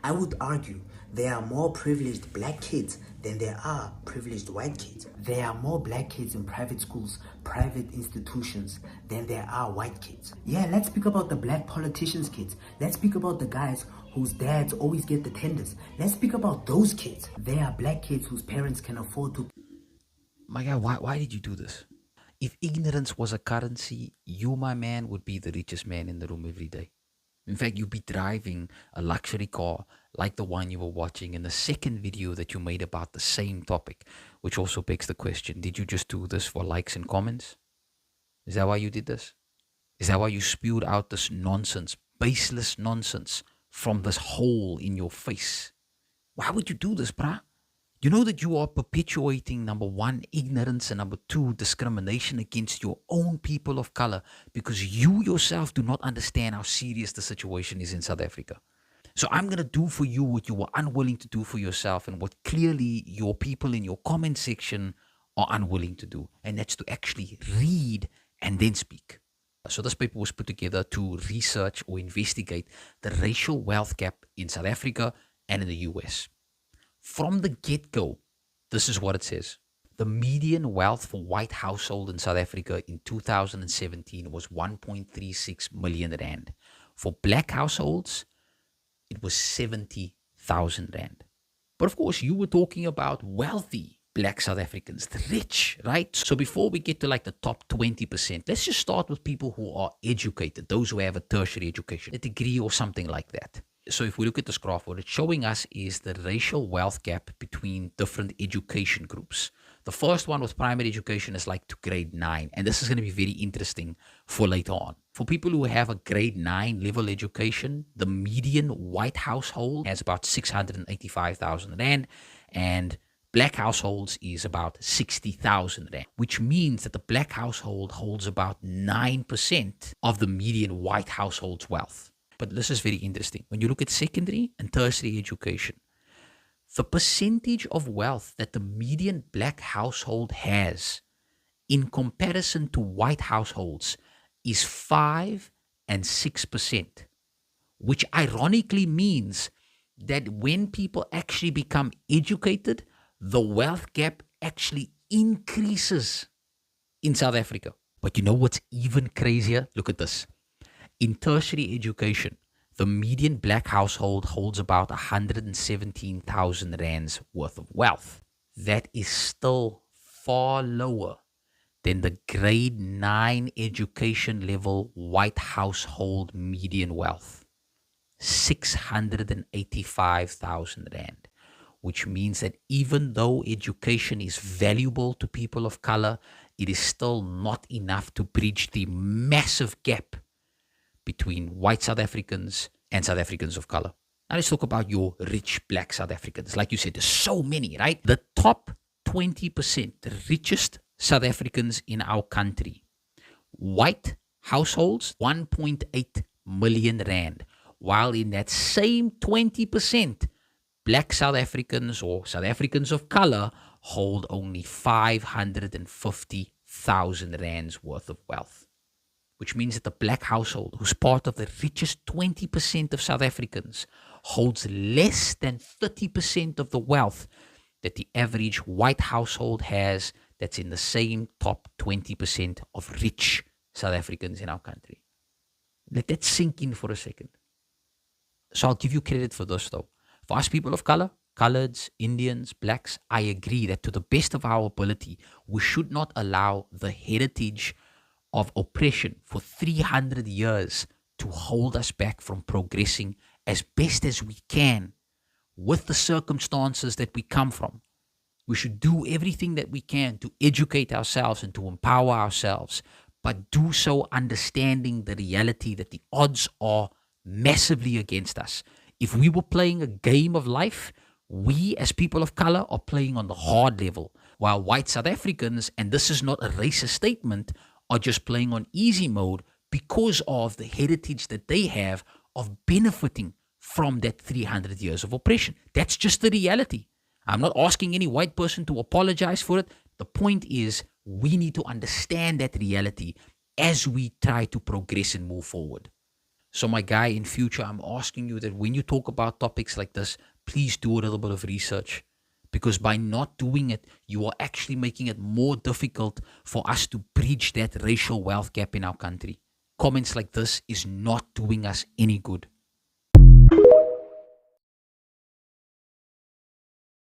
I would argue there are more privileged black kids than there are privileged white kids. There are more black kids in private schools, private institutions, than there are white kids. Yeah, let's speak about the black politicians' kids. Let's speak about the guys whose dads always get the tenders. Let's speak about those kids. There are black kids whose parents can afford to. My guy, why did you do this? If ignorance was a currency, you, my man, would be the richest man in the room every day. In fact, you'd be driving a luxury car like the one you were watching in the second video that you made about the same topic, which also begs the question, did you just do this for likes and comments? Is that why you did this? Is that why you spewed out this nonsense, baseless nonsense from this hole in your face? Why would you do this, bruh? You know that you are perpetuating, number one, ignorance, and number two, discrimination against your own people of color because you yourself do not understand how serious the situation is in South Africa. So I'm going to do for you what you were unwilling to do for yourself and what clearly your people in your comment section are unwilling to do. And that's to actually read and then speak. So this paper was put together to research or investigate the racial wealth gap in South Africa and in the US. From the get-go, this is what it says. The median wealth for white household in South Africa in 2017 was 1.36 million rand. For black households, it was 70,000 rand. But of course, you were talking about wealthy black South Africans, the rich, right? So before we get to like the top 20%, let's just start with people who are educated, those who have a tertiary education, a degree or something like that. So if we look at this graph, what it's showing us is the racial wealth gap between different education groups. The first one with primary education is like to grade 9. And this is going to be very interesting for later on. For people who have a grade 9 level education, the median white household has about 685,000 rand. And black households is about 60,000 rand, which means that the black household holds about 9% of the median white household's wealth. But this is very interesting. When you look at secondary and tertiary education, the percentage of wealth that the median black household has in comparison to white households is 5 and 6%, which ironically means that when people actually become educated, the wealth gap actually increases in South Africa. But you know what's even crazier? Look at this. In tertiary education, the median black household holds about 117,000 rands worth of wealth. That is still far lower than the grade 9 education level white household median wealth. 685,000 rand, which means that even though education is valuable to people of color, it is still not enough to bridge the massive gap between white South Africans and South Africans of color. Now let's talk about your rich black South Africans. Like you said, there's so many, right? The top 20%, the richest South Africans in our country. White households, 1.8 million rand. While in that same 20%, black South Africans or South Africans of color hold only 550,000 rands worth of wealth. Which means that the black household, who's part of the richest 20% of South Africans, holds less than 30% of the wealth that the average white household has that's in the same top 20% of rich South Africans in our country. Let that sink in for a second. So I'll give you credit for this though. For us people of color, coloreds, Indians, blacks, I agree that to the best of our ability, we should not allow the heritage of oppression for 300 years to hold us back from progressing as best as we can with the circumstances that we come from. We should do everything that we can to educate ourselves and to empower ourselves, but do so understanding the reality that the odds are massively against us. If we were playing a game of life, we as people of color are playing on the hard level, while white South Africans, and this is not a racist statement, are just playing on easy mode because of the heritage that they have of benefiting from that 300 years of oppression. That's just the reality. I'm not asking any white person to apologize for it. The point is, we need to understand that reality as we try to progress and move forward. So, my guy, in future, I'm asking you that when you talk about topics like this, please do a little bit of research. Because by not doing it, you are actually making it more difficult for us to bridge that racial wealth gap in our country. Comments like this is not doing us any good.